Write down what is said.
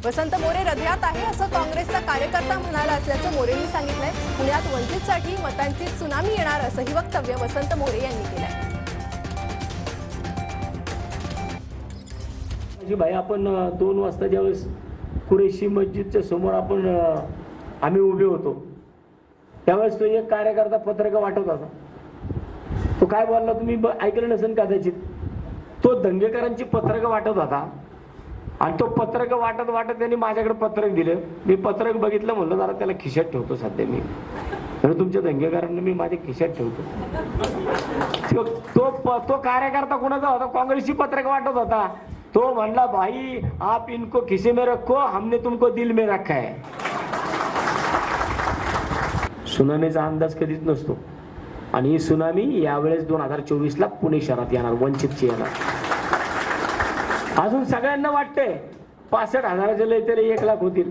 वसंत मोरे हृदयात आहे असं काँग्रेसचा कार्यकर्ता म्हणाला असल्याचं मोरेंनी सांगितलंय। पुण्यात वंचितसाठी मतांची त्सुनामी येणार असंही वक्तव्य वसंत मोरे यांनी केलंय। भाई आपण 2 वाजता ज्यावेळेस कुरेशी मस्जिदच्या समोर आम्ही उभे होतो त्यावेळेस तो एक कार्यकर्ता पत्रक वाटत होता। तो काय बोलला तुम्ही ऐकलं नसेल कदाचित। तो दंगेकरांची पत्रक वाटत होता आणि तो पत्रक वाटत त्यांनी माझ्याकडे पत्रक दिलं। मी पत्रक बघितलं, म्हणलं जरा त्याला खिशात ठेवतो सध्या मी, तर तुमच्या दंगेकरांना मी माझ्या खिशात ठेवतो। तो कार्यकर्ता कोणाचा होता? काँग्रेसची पत्रक वाटत होता। तो म्हणला भाई आप इनको खिसे में रखो, हमने तुमको दिल में रखा है। सुनामीचा अंदाज कधीच नसतो आणि ही सुनामी यावेळेस 2024ला पुणे शहरात येणार, वंचितची येणार। अजून सगळ्यांना वाटतंय 65,000चे लय तरी 1 लाख होतील।